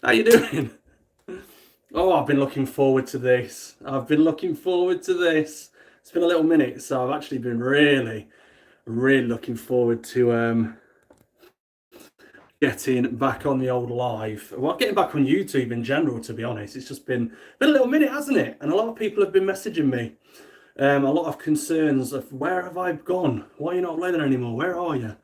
How you doing? Oh, I've been looking forward to this. I've been looking forward to this. It's been a little minute, so I've actually been really looking forward to getting back on the old live. Well, getting back on YouTube in general, to be honest. It's just been a little minute, hasn't it? And a lot of people have been messaging me. A lot of concerns of where have I gone? Why are you not uploading anymore? Where are you?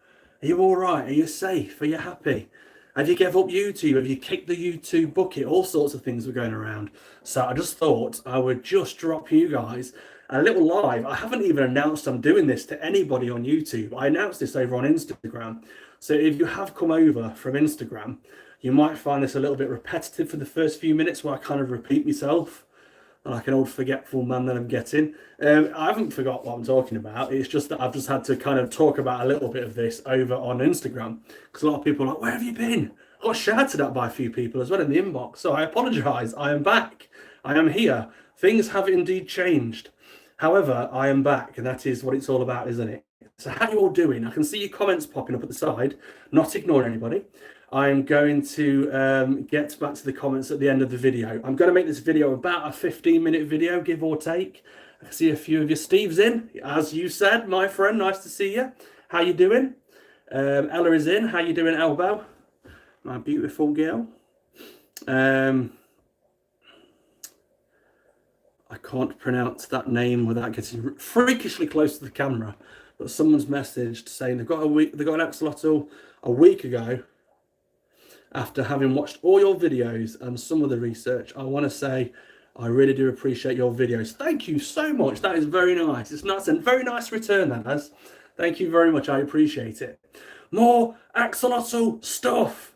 Are you all right? Are you safe? Are you happy? Have you gave up YouTube? Have you kicked the YouTube bucket? All sorts of things were going around. So I just thought I would just drop you guys a little live. I haven't even announced I'm doing this to anybody on YouTube. I announced this over on Instagram. So if you have come over from Instagram, you might find this a little bit repetitive for the first few minutes where I kind of repeat myself like an old forgetful man that I'm getting. I haven't forgot what I'm talking about. It's just that I've just had to kind of talk about a little bit of this over on Instagram because a lot of people are like, "Where have you been?" I got shouted at by a few people as well in the inbox. So I apologise. I am back. I am here. Things have indeed changed. However, I am back, and that is what it's all about, isn't it? So how are you all doing? I can see your comments popping up at the side. Not ignoring anybody. I'm going to get back to the comments at the end of the video. I'm going to make this video about a 15-minute video, give or take. I see a few of you. Steve's in, as you said, my friend. Nice to see you. How you doing? Ella is in. How you doing, Elbow? My beautiful girl. I can't pronounce that name without getting freakishly close to the camera. But someone's messaged saying they got an axolotl a week ago. After having watched all your videos and some of the research, I want to say I really do appreciate your videos. Thank you so much. That is very nice. It's nice and very nice return, that is. Thank you very much. I appreciate it. More axolotl stuff.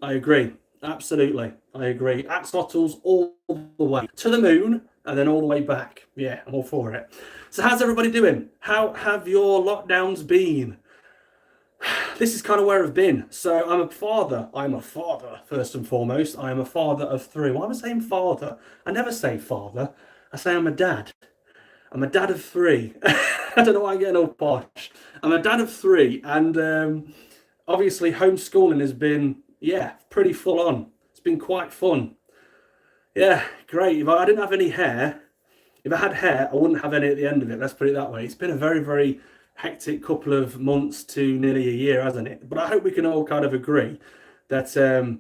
I agree. Absolutely. I agree. Axolotls all the way to the moon and then all the way back. Yeah, I'm all for it. So how's everybody doing? How have your lockdowns been? This is kind of where I've been. So I'm a father. I'm a father, first and foremost. I am a father of three. Why am I saying father? I never say father. I say I'm a dad. I'm a dad of three. I don't know why I'm getting all posh. I'm a dad of three. And obviously homeschooling has been, yeah, pretty full on. It's been quite fun. Yeah, great. If I didn't have any hair, if I had hair, I wouldn't have any at the end of it. Let's put it that way. It's been a very hectic couple of months to nearly a year, hasn't it? But I hope we can all kind of agree that it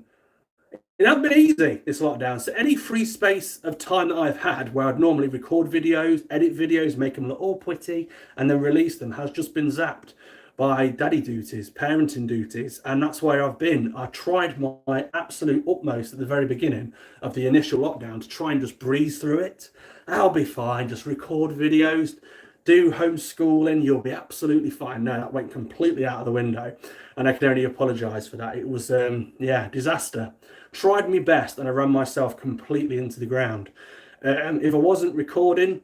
hasn't been easy, this lockdown. So any free space of time that I've had where I'd normally record videos, edit videos, make them look all pretty, and then release them has just been zapped by daddy duties, parenting duties, and that's where I've been. I tried my absolute utmost at the very beginning of the initial lockdown to try and just breeze through it. I'll be fine, just record videos, do homeschooling, you'll be absolutely fine. No, that went completely out of the window, and I can only apologise for that. It was, disaster. Tried my best, and I ran myself completely into the ground. If I wasn't recording,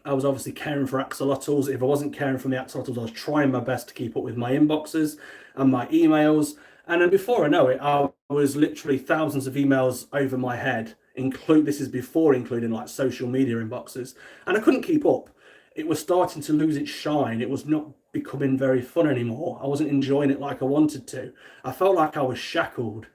I was obviously caring for axolotls. If I wasn't caring for the axolotls, I was trying my best to keep up with my inboxes and my emails. And then before I know it, I was literally thousands of emails over my head. This is before including like social media inboxes, and I couldn't keep up. It was starting to lose its shine. It was not becoming very fun anymore. I wasn't enjoying it like I wanted to. I felt like I was shackled.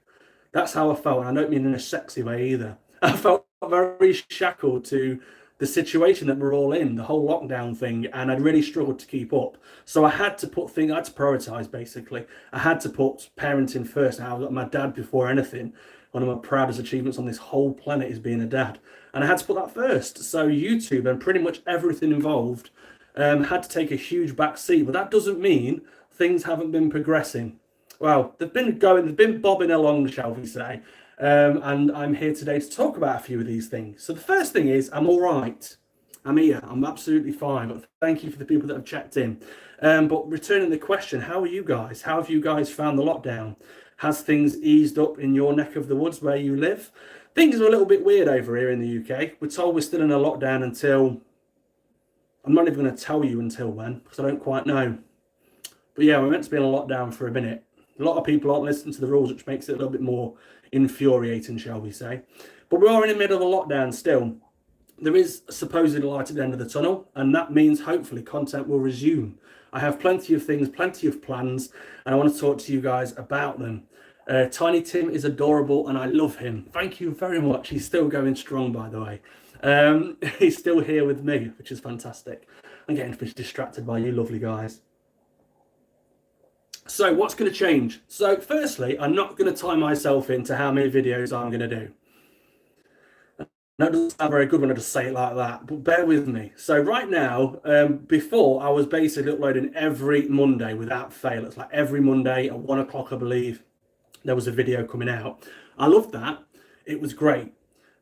That's how I felt. And I don't mean in a sexy way either. I felt very shackled to the situation that we're all in, the whole lockdown thing, and I'd really struggled to keep up. So I had to prioritize basically. I had to put parenting first. I was my dad before anything. One of my proudest achievements on this whole planet is being a dad. And I had to put that first. So YouTube and pretty much everything involved had to take a huge back seat. But that doesn't mean things haven't been progressing. Well, they've been bobbing along, shall we say. And I'm here today to talk about a few of these things. So the first thing is, I'm all right. I'm here. I'm absolutely fine. But thank you for the people that have checked in. But returning the question, how are you guys? How have you guys found the lockdown? Has things eased up in your neck of the woods where you live? Things are a little bit weird over here in the UK. We're told we're still in a lockdown until, I'm not even going to tell you until when, because I don't quite know. But yeah, we're meant to be in a lockdown for a minute. A lot of people aren't listening to the rules, which makes it a little bit more infuriating, shall we say. But we are in the middle of a lockdown still. There is supposedly light at the end of the tunnel, and that means hopefully content will resume. I have plenty of things, plenty of plans, and I want to talk to you guys about them. Tiny Tim is adorable and I love him. Thank you very much. He's still going strong, by the way. He's still here with me, which is fantastic. I'm getting distracted by you lovely guys. So what's going to change? So firstly, I'm not going to tie myself into how many videos I'm going to do. That doesn't sound very good when I just say it like that, but bear with me. So right now, before I was basically uploading every Monday without fail. It's like every Monday at 1 o'clock, I believe, there was a video coming out. I loved that. It was great.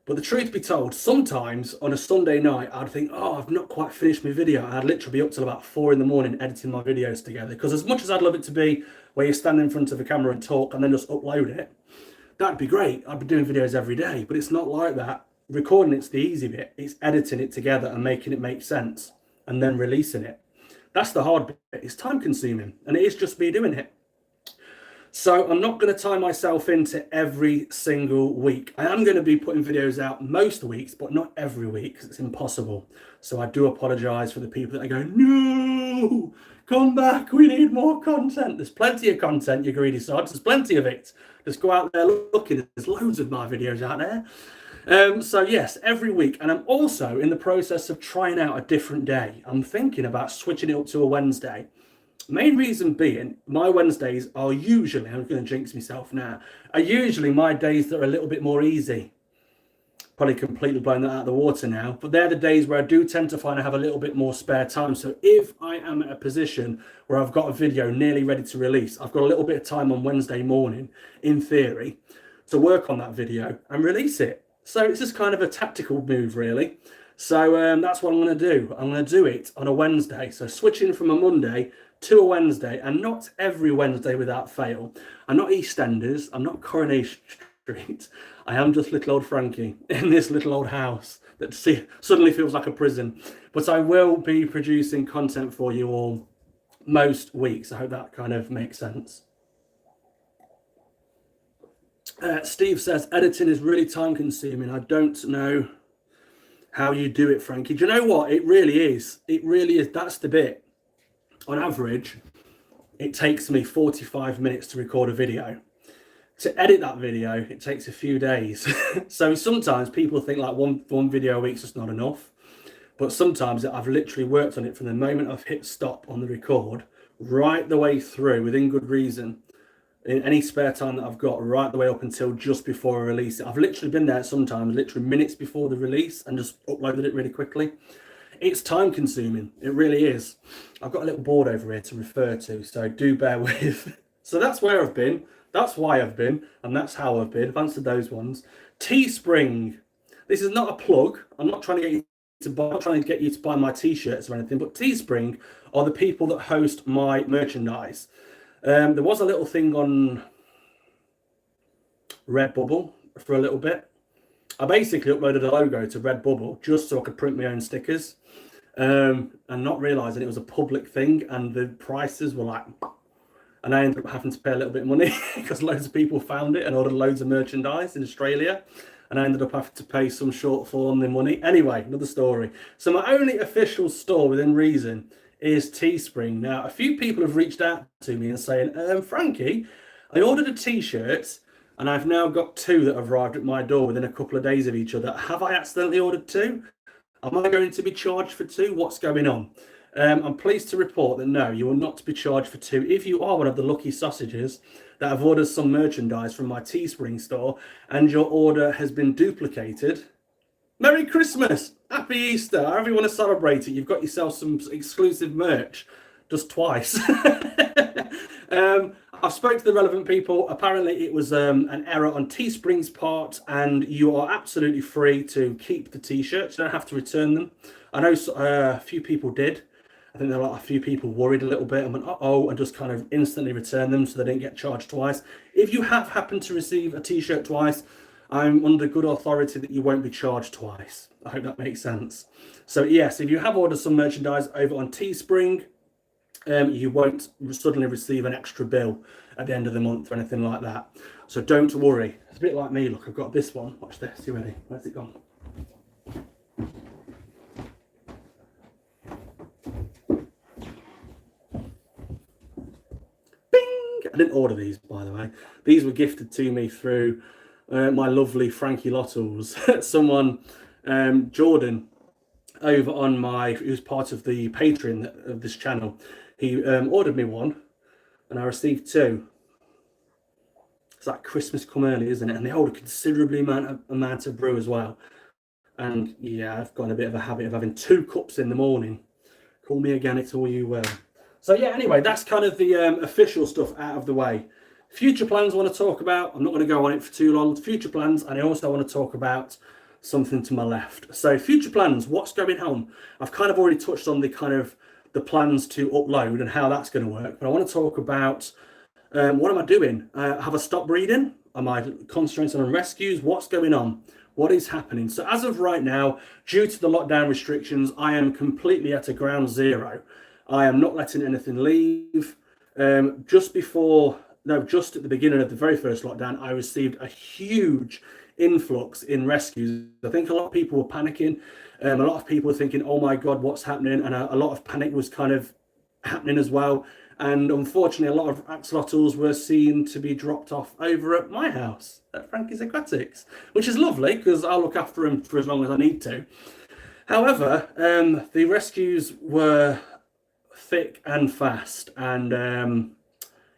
But the truth be told, sometimes on a Sunday night, I'd think, oh, I've not quite finished my video. I'd literally be up till about 4 in the morning editing my videos together. Because as much as I'd love it to be where you stand in front of the camera and talk and then just upload it, that'd be great. I'd be doing videos every day, but it's not like that. Recording it's the easy bit. It's editing it together and making it make sense and then releasing it. That's the hard bit. It's time consuming and it is just me doing it. So I'm not going to tie myself into every single week. I am going to be putting videos out most weeks, but not every week because it's impossible. So I do apologize for the people that are going, no, come back. We need more content. There's plenty of content, you greedy sods. There's plenty of it. Just go out there looking. There's loads of my videos out there. So yes, every week. And I'm also in the process of trying out a different day. I'm thinking about switching it up to a Wednesday. Main reason being, my Wednesdays are usually, I'm going to jinx myself now, are usually my days that are a little bit more easy. Probably completely blown that out of the water now, but they're the days where I do tend to find I have a little bit more spare time. So if I am at a position where I've got a video nearly ready to release, I've got a little bit of time on Wednesday morning, in theory, to work on that video and release it. So it's just kind of a tactical move, really. So that's what I'm going to do. I'm going to do it on a Wednesday. So switching from a Monday to a Wednesday, and not every Wednesday without fail. I'm not EastEnders. I'm not Coronation Street. I am just little old Frankie in this little old house that suddenly feels like a prison. But I will be producing content for you all most weeks. I hope that kind of makes sense. Steve says, editing is really time consuming. I don't know how you do it, Frankie. Do you know what? It really is. It really is. That's the bit. On average, it takes me 45 minutes to record a video. To edit that video, it takes a few days. So sometimes people think like one video a week is just not enough. But sometimes I've literally worked on it from the moment I've hit stop on the record right the way through within good reason. In any spare time that I've got, right the way up until just before I release it. I've literally been there sometimes, literally minutes before the release and just uploaded it really quickly. It's time consuming. It really is. I've got a little board over here to refer to, so do bear with. So that's where I've been. That's why I've been. And that's how I've been. I've answered those ones. Teespring. This is not a plug. I'm not trying to get you to buy, I'm not trying to get you to buy my t-shirts or anything, but Teespring are the people that host my merchandise. There was a little thing on Redbubble for a little bit. I basically uploaded a logo to Redbubble just so I could print my own stickers, and not realizing it was a public thing and the prices were like, and I ended up having to pay a little bit of money because loads of people found it and ordered loads of merchandise in Australia, and I ended up having to pay some shortfall on the money. Anyway, another story. So my only official store within reason is Teespring. Now, a few people have reached out to me and saying, Frankie, I ordered a t-shirt and I've now got 2 that have arrived at my door within a couple of days of each other. Have I accidentally ordered 2? Am I going to be charged for 2? What's going on? I'm pleased to report that no, you will not be charged for 2. If you are one of the lucky sausages that have ordered some merchandise from my Teespring store and your order has been duplicated, Merry Christmas, Happy Easter, however you want to celebrate it. You've got yourself some exclusive merch, just twice. I've spoken to the relevant people. Apparently it was an error on Teespring's part, and you are absolutely free to keep the t-shirts. You don't have to return them. I know a few people did. I think there were like a few people worried a little bit and went, uh-oh, and just kind of instantly returned them so they didn't get charged twice. If you have happened to receive a t-shirt twice, I'm under good authority that you won't be charged twice. I hope that makes sense. So yes, if you have ordered some merchandise over on Teespring, you won't suddenly receive an extra bill at the end of the month or anything like that. So don't worry. It's a bit like me. Look, I've got this one. Watch this. You ready? Where's it gone? Bing! I didn't order these, by the way. These were gifted to me through my lovely Frankie Lottles. Someone, Jordan, over on who's part of the Patreon of this channel, he ordered me one, and I received two. It's like Christmas come early, isn't it? And they hold a considerably amount of brew as well. And yeah, I've got a bit of a habit of having 2 cups in the morning. Call me again, it's all you will. So yeah, anyway, that's kind of the official stuff out of the way. Future plans I want to talk about. I'm not going to go on it for too long. Future plans, and I also want to talk about something to my left. So future plans, what's going on? I've kind of already touched on the plans to upload and how that's going to work. But I want to talk about what am I doing? Have I stopped breeding? Am I concentrating on rescues? What's going on? What is happening? So as of right now, due to the lockdown restrictions, I am completely at a ground zero. I am not letting anything leave. Just at the beginning of the very first lockdown, I received a huge influx in rescues. I think a lot of people were panicking. A lot of people were thinking, oh my God, what's happening? And a lot of panic was kind of happening as well. And unfortunately, a lot of axolotls were seen to be dropped off over at my house, at Frankie's Aquatics, which is lovely because I'll look after them for as long as I need to. However, the rescues were thick and fast, and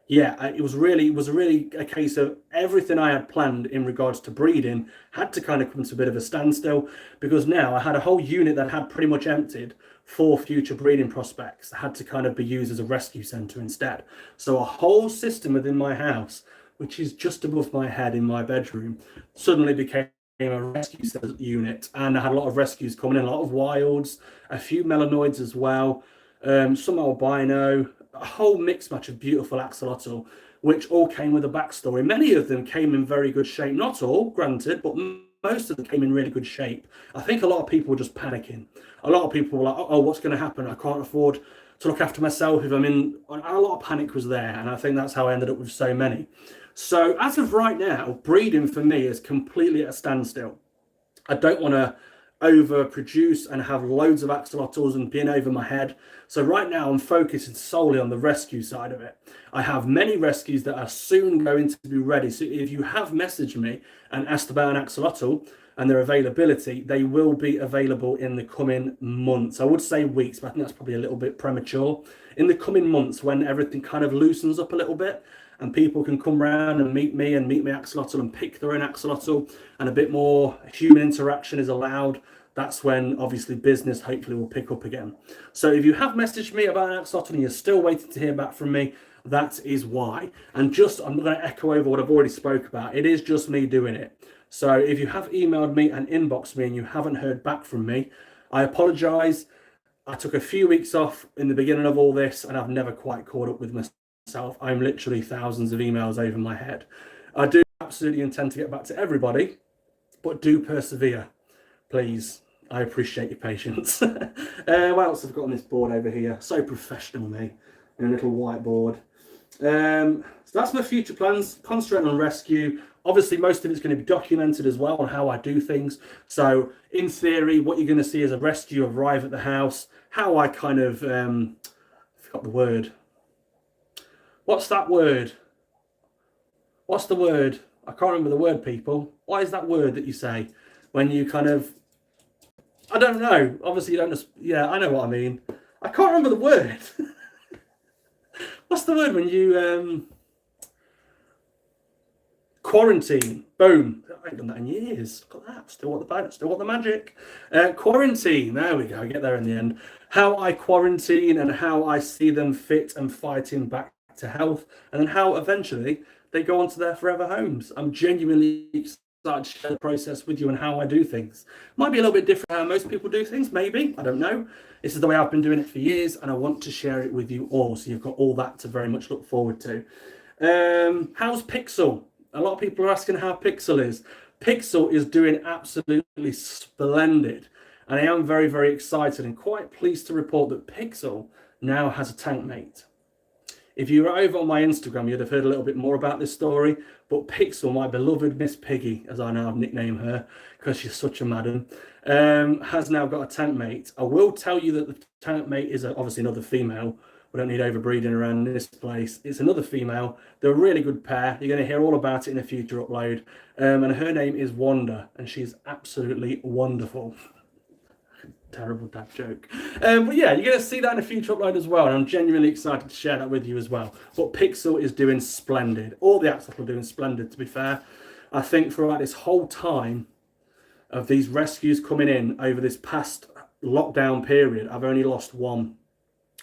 yeah, it was really a case of everything I had planned in regards to breeding had to kind of come to a bit of a standstill, because now I had a whole unit that had pretty much emptied for future breeding prospects that had to kind of be used as a rescue centre instead. So a whole system within my house, which is just above my head in my bedroom, suddenly became a rescue unit, and I had a lot of rescues coming in, a lot of wilds, a few melanoids as well, some albino, a whole mixed match of beautiful axolotl, which all came with a backstory. Many of them came in very good shape, not all, granted, but most of them came in really good shape. I think a lot of people were just panicking. A lot of people were like, oh, what's going to happen? I can't afford to look after myself if I'm in. A lot of panic was there, and I think that's how I ended up with so many. So as of right now, breeding for me is completely at a standstill. I don't want to overproduce and have loads of axolotls and being over my head. So right now I'm focusing solely on the rescue side of it. I have many rescues that are soon going to be ready. So if you have messaged me and asked about an axolotl and their availability, they will be available in the coming months. I would say weeks, but I think that's probably a little bit premature. In the coming months, when everything kind of loosens up a little bit and people can come around and meet me axolotl and pick their own axolotl, and a bit more human interaction is allowed, that's when obviously business hopefully will pick up again. So if you have messaged me about an axolotl and you're still waiting to hear back from me, that is why. And I'm going to echo over what I've already spoke about. It is just me doing it. So if you have emailed me and inboxed me and you haven't heard back from me, I apologize. I took a few weeks off in the beginning of all this, and I've never quite caught up with myself. I'm literally thousands of emails over my head. I do absolutely intend to get back to everybody, but do persevere, please. I appreciate your patience. What else have I got on this board over here? So professional, me. And a little whiteboard. So that's my future plans, concentrating on rescue. Obviously, most of it's going to be documented as well on how I do things. So in theory, what you're going to see is a rescue arrive at the house, how I kind of, I forgot the word. What's that word? What's the word? I can't remember the word, people. What is that word that you say when you kind of, I don't know. Obviously, you don't just, yeah, I know what I mean. I can't remember the word. What's the word when you, quarantine? Boom. I haven't done that in years. Look at that. Still want the magic. Quarantine. There we go. Get there in the end. How I quarantine and how I see them fit and fighting back to health, and then how eventually they go on to their forever homes. I'm genuinely excited to share the process with you and how I do things. Might be a little bit different how most people do things, maybe. I don't know. This is the way I've been doing it for years, and I want to share it with you all. So you've got all that to very much look forward to. How's Pixel? A lot of people are asking how Pixel is. Pixel is doing absolutely splendid. And I am very, very excited and quite pleased to report that Pixel now has a tank mate. If you were over on my Instagram, you'd have heard a little bit more about this story. But Pixel, my beloved Miss Piggy, as I now nickname her, because she's such a madam, has now got a tank mate. I will tell you that the tank mate is obviously another female, We don't need overbreeding around this place. It's another female. They're a really good pair. You're going to hear all about it in a future upload. And her name is Wanda, and she's absolutely wonderful. Terrible dad joke. But yeah, you're going to see that in a future upload as well, and I'm genuinely excited to share that with you as well. But Pixel is doing splendid. All the axolotls are doing splendid, to be fair. I think throughout this whole time of these rescues coming in over this past lockdown period, I've only lost one,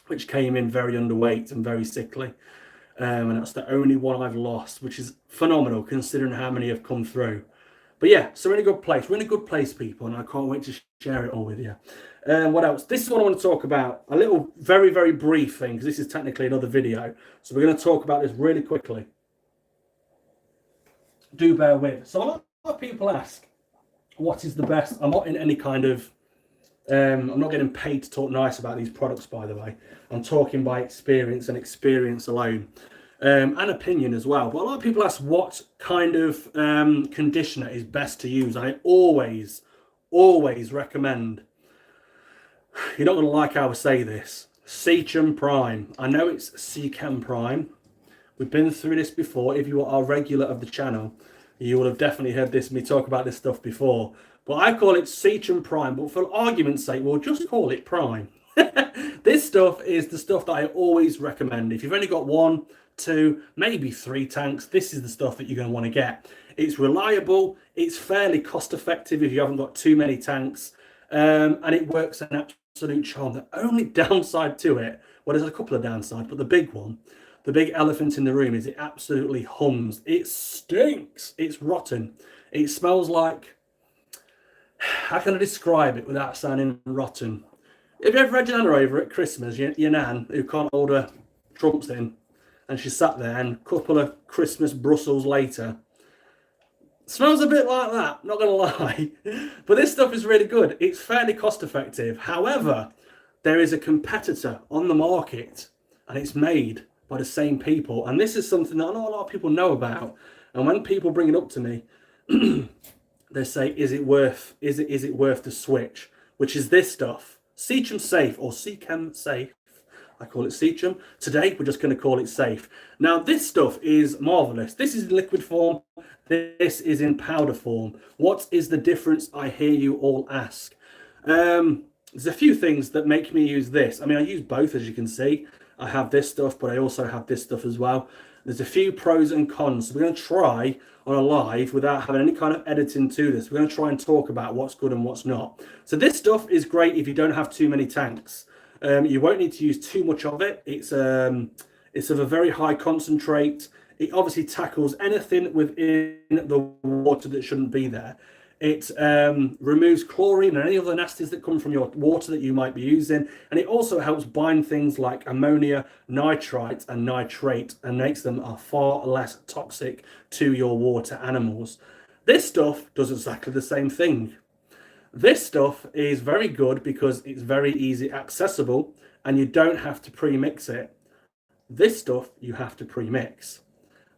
which came in very underweight and very sickly. And that's the only one I've lost, which is phenomenal considering how many have come through. But yeah, so we're in a good place. We're in a good place, people, and I can't wait to share it all with you. What else? This is what I want to talk about. A little, very, very brief thing, because this is technically another video. So we're going to talk about this really quickly. Do bear with. So a lot of people ask, what is the best? I'm not in any kind of... I'm not getting paid to talk nice about these products, by the way. I'm talking by experience and experience alone. And opinion as well. But a lot of people ask what kind of conditioner is best to use. I always recommend, you're not going to like how I say this, Sechem Prime. I know it's Sechem Prime. We've been through this before. If you are a regular of the channel, you will have definitely heard me talk about this stuff before. But I call it Sechem Prime. But for argument's sake, we'll just call it Prime. This stuff is the stuff that I always recommend. If you've only got 1, 2, maybe 3 tanks, this is the stuff that you're going to want to get. It's reliable, it's fairly cost effective if you haven't got too many tanks, and it works an absolute charm. The only downside to it, well, there's a couple of downsides, but the big one, the big elephant in the room, is it absolutely hums. It stinks. It's rotten. It smells like, how can I describe it without sounding rotten? Have you ever had your nana over at Christmas, your nan, who can't order trumps in, and she sat there, and a couple of Christmas Brussels later, smells a bit like that, not going to lie. But this stuff is really good. It's fairly cost effective. However, there is a competitor on the market, and it's made by the same people. And this is something that not a lot of people know about. And when people bring it up to me, they say, is it worth the switch? Which is this stuff. Sechem Safe, or Sechem Safe. I call it Sechem. Today, we're just going to call it Safe. Now, this stuff is marvelous. This is in liquid form. This is in powder form. What is the difference, I hear you all ask? There's a few things that make me use this. I mean, I use both, as you can see. I have this stuff, but I also have this stuff as well. There's a few pros and cons. So we're going to try on a live, without having any kind of editing to this, we're going to try and talk about what's good and what's not. So this stuff is great if you don't have too many tanks. You won't need to use too much of it. It's of a very high concentrate. It obviously tackles anything within the water that shouldn't be there. It removes chlorine and any other nasties that come from your water that you might be using. And it also helps bind things like ammonia, nitrite and nitrate, and makes them far less toxic to your water animals. This stuff does exactly the same thing. This stuff is very good because it's very easy accessible and you don't have to pre-mix it. This stuff you have to pre-mix.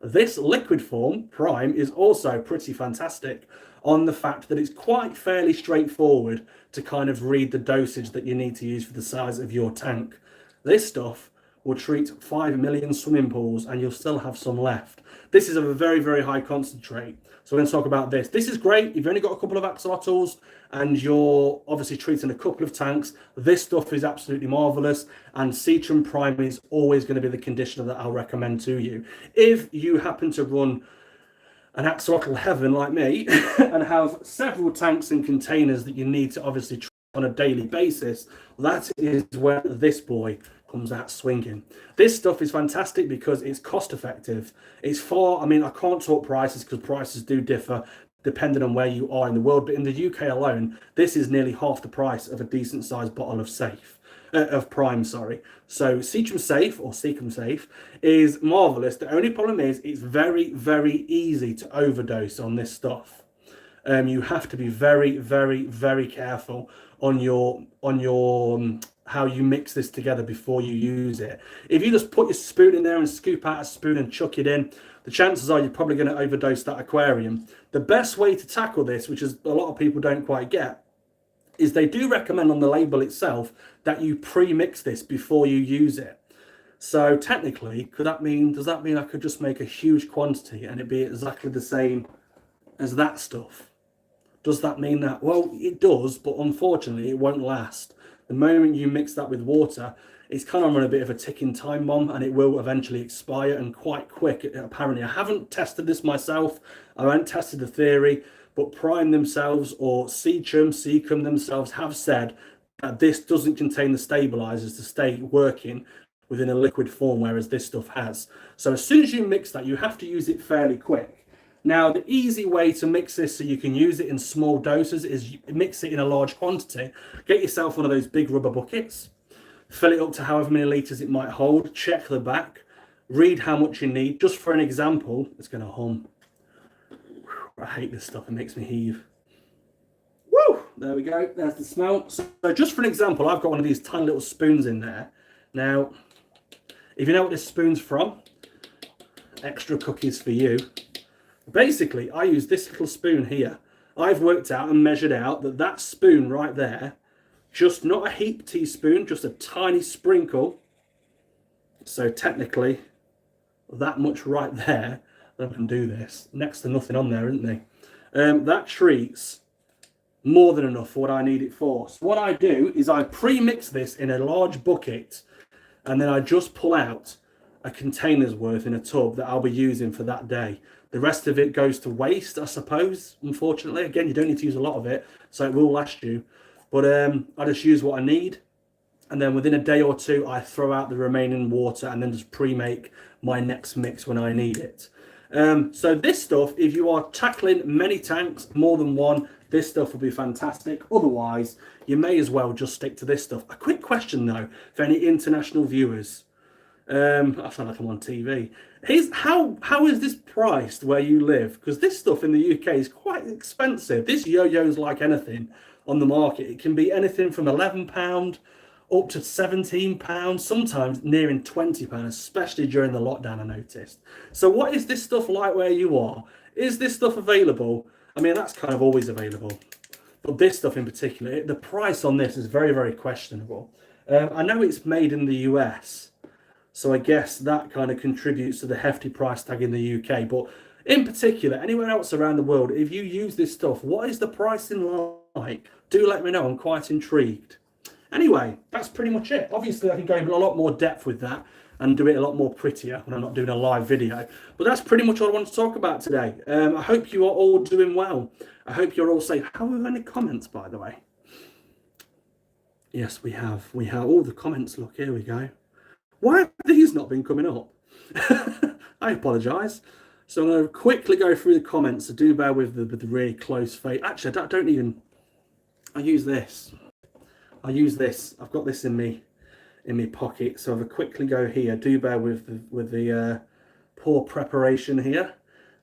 This liquid form, Prime, is also pretty fantastic on the fact that it's quite fairly straightforward to kind of read the dosage that you need to use for the size of your tank. This stuff will treat 5 million swimming pools and you'll still have some left. This is of a very, very high concentrate. So we're going to talk about this. This is great. You've only got a couple of axolotls and you're obviously treating a couple of tanks. This stuff is absolutely marvelous. And Sechem Prime is always going to be the conditioner that I'll recommend to you. If you happen to run an axolotl heaven like me and have several tanks and containers that you need to obviously treat on a daily basis, that is where this boy comes out swinging. This stuff is fantastic because it's cost effective. It's far, I mean, I can't talk prices because prices do differ depending on where you are in the world, but in the UK alone, this is nearly half the price of a decent sized bottle of Prime, sorry. So Sechem Safe, or Sechem Safe, is marvelous. The only problem is it's very, very easy to overdose on this stuff. You have to be very, very, very careful on your how you mix this together before you use it. If you just put your spoon in there and scoop out a spoon and chuck it in, the chances are you're probably going to overdose that aquarium. The best way to tackle this, which is a lot of people don't quite get, is they do recommend on the label itself that you pre-mix this before you use it. So technically, does that mean I could just make a huge quantity and it'd be exactly the same as that stuff? Does that mean that? Well, it does, but unfortunately, it won't last. The moment you mix that with water, it's kind of on a bit of a ticking time bomb, and it will eventually expire, and quite quick, apparently. I haven't tested this myself. I haven't tested the theory, but Prime themselves or Seacom themselves have said that this doesn't contain the stabilizers to stay working within a liquid form, whereas this stuff has. So as soon as you mix that, you have to use it fairly quick. Now, the easy way to mix this so you can use it in small doses is mix it in a large quantity. Get yourself one of those big rubber buckets, fill it up to however many litres it might hold, check the back, read how much you need. Just for an example, it's going to hum. I hate this stuff, it makes me heave. Woo! There we go, there's the smell. So just for an example, I've got one of these tiny little spoons in there. Now, if you know what this spoon's from, extra cookies for you. Basically, I use this little spoon here. I've worked out and measured out that that spoon right there, just not a heap teaspoon, just a tiny sprinkle. So technically, that much right there, I can do this. Next to nothing on there, isn't there? That treats more than enough for what I need it for. So what I do is I pre-mix this in a large bucket, and then I just pull out a container's worth in a tub that I'll be using for that day. The rest of it goes to waste, I suppose, unfortunately. Again, you don't need to use a lot of it, so it will last you. But I just use what I need, and then within a day or two, I throw out the remaining water and then just pre-make my next mix when I need it. So this stuff, if you are tackling many tanks, more than one, this stuff will be fantastic. Otherwise, you may as well just stick to this stuff. A quick question, though, for any international viewers. I sound like I'm on TV. How is this priced where you live? Because this stuff in the UK is quite expensive. This yo-yo's like anything on the market. It can be anything from £11 up to £17, sometimes nearing £20, especially during the lockdown, I noticed. So what is this stuff like where you are? Is this stuff available? I mean, that's kind of always available. But this stuff in particular, the price on this is very, very questionable. I know it's made in the US, so I guess that kind of contributes to the hefty price tag in the UK. But in particular, anywhere else around the world, if you use this stuff, what is the pricing like? Do let me know. I'm quite intrigued. Anyway, that's pretty much it. Obviously, I can go in a lot more depth with that and do it a lot more prettier when I'm not doing a live video. But that's pretty much all I want to talk about today. I hope you are all doing well. I hope you're all safe. Have we any comments, by the way? Yes, we have. We have all the comments. Look, here we go. Why have these not been coming up? I apologise. So I'm going to quickly go through the comments. So do bear with the really close fade. Actually, I don't even... I use this. I've got this in my pocket. So I'll quickly go here. Do bear with the poor preparation here.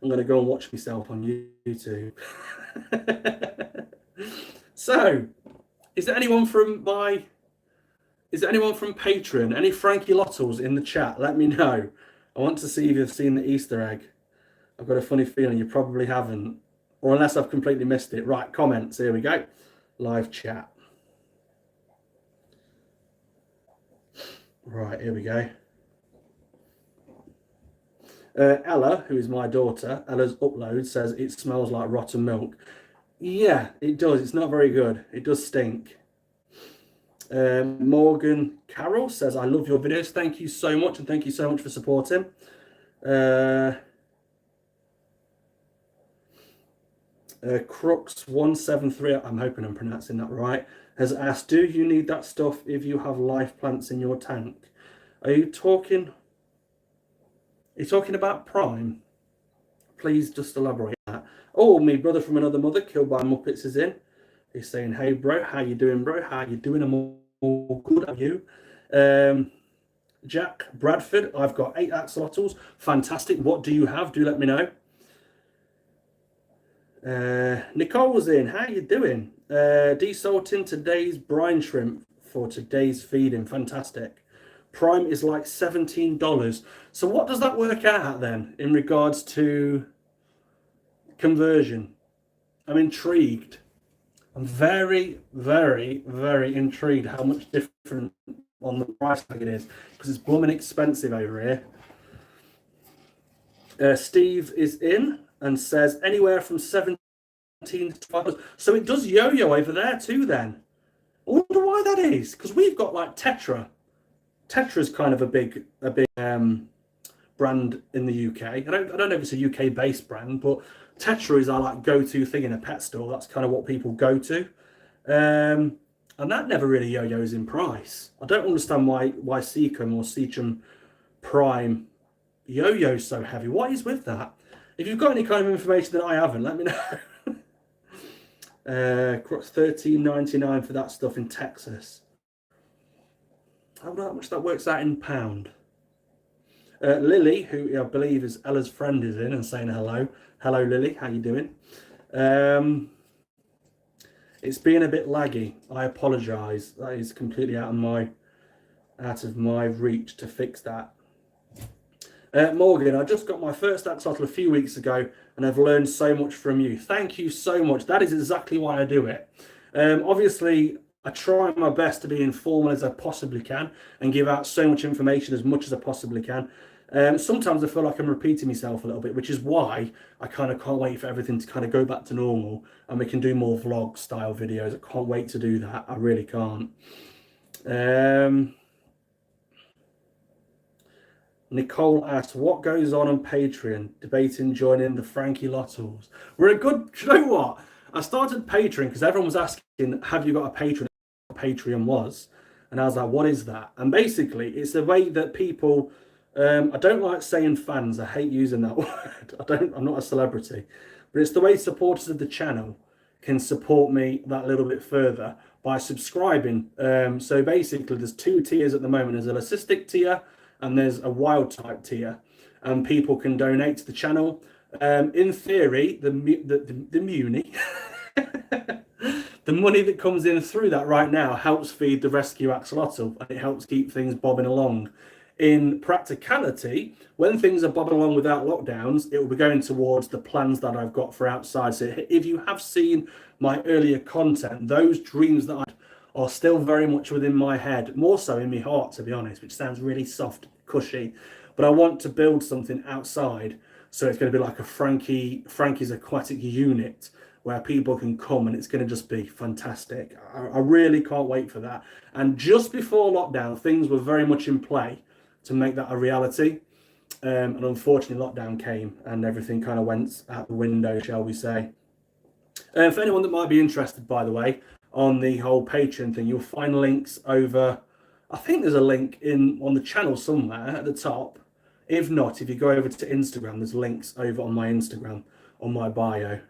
I'm going to go and watch myself on YouTube. So, is there anyone from Patreon? Any Frankie Lottles in the chat? Let me know. I want to see if you've seen the Easter egg. I've got a funny feeling you probably haven't. Or unless I've completely missed it. Right, comments. Here we go. Live chat. Right, here we go. Ella, who is my daughter, Ella's upload says it smells like rotten milk. Yeah, it does. It's not very good. It does stink. Morgan Carroll says, I love your videos. Thank you so much, and thank you so much for supporting. Crux173, I'm hoping I'm pronouncing that right, has asked, do you need that stuff if you have life plants in your tank? Are you talking about Prime? Please just elaborate that. Oh, me brother from another mother, Killed by Muppets, is in. He's saying, hey bro, how you doing, bro? How you doing? I'm all good. How are you? Jack Bradford, I've got 8 axolotls. Fantastic. What do you have? Do let me know. Nicole's in. How you doing? Desalting today's brine shrimp for today's feeding. Fantastic. Prime is like $17. So what does that work out at then in regards to conversion? I'm intrigued. I'm very, very, very intrigued how much different on the price tag it is, because it's blooming expensive over here. Steve is in and says anywhere from 17 to 12. So it does yo-yo over there too then. I wonder why that is, because we've got like Tetra. Tetra's kind of a big brand in the UK. I don't know if it's a UK based brand, but Tetra is our like go-to thing in a pet store. That's kind of what people go to. And that never really yo-yos in price. I don't understand why Seacom or Seacom Prime yo-yo's so heavy. What is with that? If you've got any kind of information that I haven't, let me know. $13.99 for that stuff in Texas. I don't know how much that works out in pound. Lily, who I believe is Ella's friend, is in and saying hello. Hello, Lily. How you doing? It's being a bit laggy. I apologise. That is completely out of my reach to fix that. Morgan, I just got my first axolotl a few weeks ago and I've learned so much from you. Thank you so much. That is exactly why I do it. Obviously, I try my best to be informal as I possibly can and give out so much information as much as I possibly can. Sometimes I feel like I'm repeating myself a little bit, which is why I kind of can't wait for everything to kind of go back to normal and we can do more vlog style videos. I can't wait to do that. I really can't. Nicole asked, what goes on Patreon? Debating joining the Frankie Lottles. We're a good, you know what? I started Patreon because everyone was asking, have you got a Patreon? What Patreon was. And I was like, what is that? And basically, it's a way that people, I don't like saying fans. I hate using that word. I'm not a celebrity. But it's the way supporters of the channel can support me that little bit further by subscribing. So basically, there's two tiers at the moment. There's an assistic tier and there's a wild type tier, and people can donate to the channel. In theory, the muni, the money that comes in through that right now helps feed the rescue axolotl, and it helps keep things bobbing along. In practicality, when things are bobbing along without lockdowns, it will be going towards the plans that I've got for outside. So if you have seen my earlier content, those dreams that I are still very much within my head, more so in my heart, to be honest, which sounds really soft, cushy. But I want to build something outside. So it's going to be like a Frankie's aquatic unit where people can come, and it's going to just be fantastic. I really can't wait for that. And just before lockdown, things were very much in play to make that a reality. And unfortunately, lockdown came and everything kind of went out the window, shall we say. For anyone that might be interested, by the way, on the whole Patreon thing, you'll find links over, I think there's a link on the channel somewhere at the top. If not, if you go over to Instagram, there's links over on my Instagram, on my bio.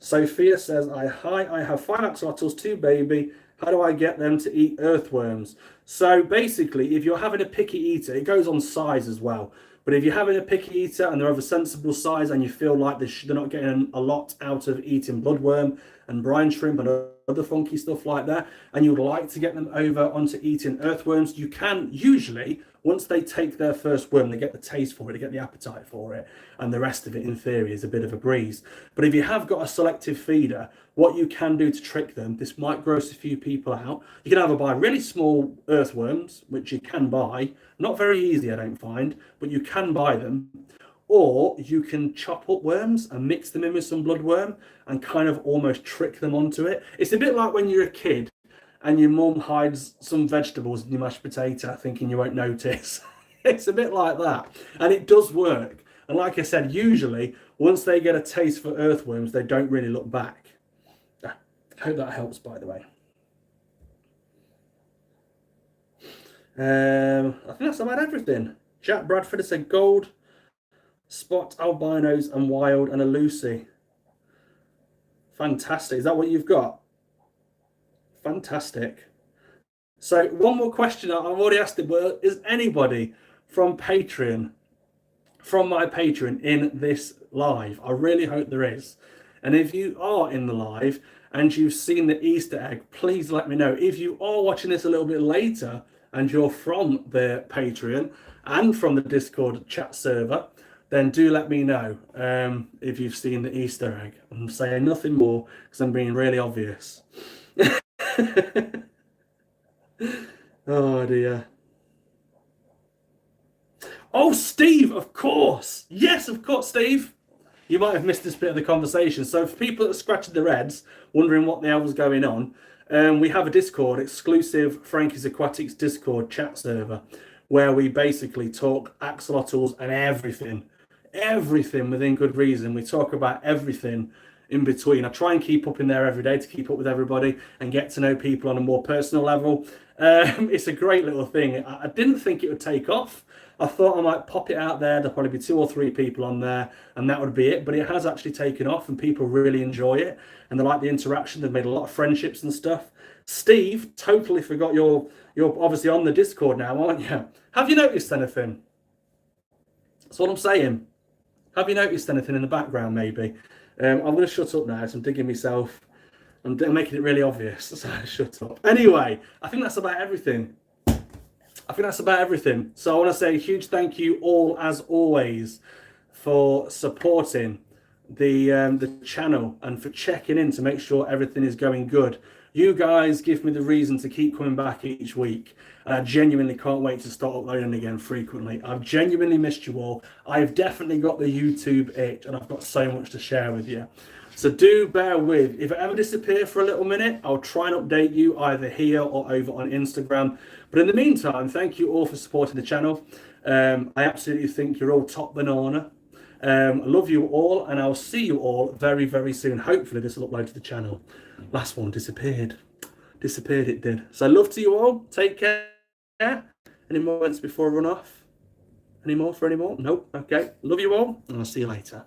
Sophia says, hi, I have 5 axolotls, 2 baby. How do I get them to eat earthworms? So basically, if you're having a picky eater, it goes on size as well. But if you're having a picky eater and they're of a sensible size and you feel like they're not getting a lot out of eating bloodworm and brine shrimp and other funky stuff like that, and you'd like to get them over onto eating earthworms, you can usually, once they take their first worm, they get the taste for it, they get the appetite for it, and the rest of it, in theory, is a bit of a breeze. But if you have got a selective feeder, what you can do to trick them, this might gross a few people out, you can either buy really small earthworms, which you can buy, not very easy, I don't find, but you can buy them, or you can chop up worms and mix them in with some bloodworm and kind of almost trick them onto it. It's a bit like when you're a kid and your mum hides some vegetables in your mashed potato thinking you won't notice. It's a bit like that. And it does work. And like I said, usually, once they get a taste for earthworms, they don't really look back. I hope that helps, by the way. I think that's about everything. Jack Bradford has said gold, spot, albinos, and wild, and a Lucy. Fantastic. Is that what you've got? Fantastic. So one more question I've already asked it, but is anybody from Patreon, from my Patreon, in this live? I really hope there is. And if you are in the live and you've seen the Easter egg, please let me know. If you are watching this a little bit later and you're from the Patreon and from the Discord chat server, then do let me know if you've seen the Easter egg. I'm saying nothing more because I'm being really obvious. Oh dear. Oh, Steve, of course. Yes, of course, Steve. You might have missed this bit of the conversation. So, for people that are scratching their heads, wondering what the hell was going on, we have a Discord, exclusive Frankie's Aquatics Discord chat server, where we basically talk axolotls and everything within good reason. We talk about everything in between. I try and keep up in there every day to keep up with everybody and get to know people on a more personal level. It's a great little thing. I didn't think it would take off. I thought I might pop it out there. There'll probably be 2 or 3 people on there, and that would be it. But it has actually taken off, and people really enjoy it, and they like the interaction. They've made a lot of friendships and stuff. Steve, totally forgot you're obviously on the Discord now, aren't you? Have you noticed anything? That's what I'm saying. Have you noticed anything in the background? Maybe. I'm going to shut up now. So I'm digging myself. I'm making it really obvious. So shut up. Anyway, I think that's about everything. So I want to say a huge thank you all, as always, for supporting the channel and for checking in to make sure everything is going good. You guys give me the reason to keep coming back each week, and I genuinely can't wait to start uploading again frequently. I've genuinely missed you all. I've definitely got the YouTube itch, and I've got so much to share with you. So do bear with. If I ever disappear for a little minute, I'll try and update you either here or over on Instagram. But in the meantime, thank you all for supporting the channel. I absolutely think you're all top banana. I love you all, and I'll see you all very, very soon. Hopefully this will upload to the channel. Last one disappeared. Disappeared, it did. So love to you all. Take care. Any more words before I run off? Any more for any more? Nope. Okay. Love you all, and I'll see you later.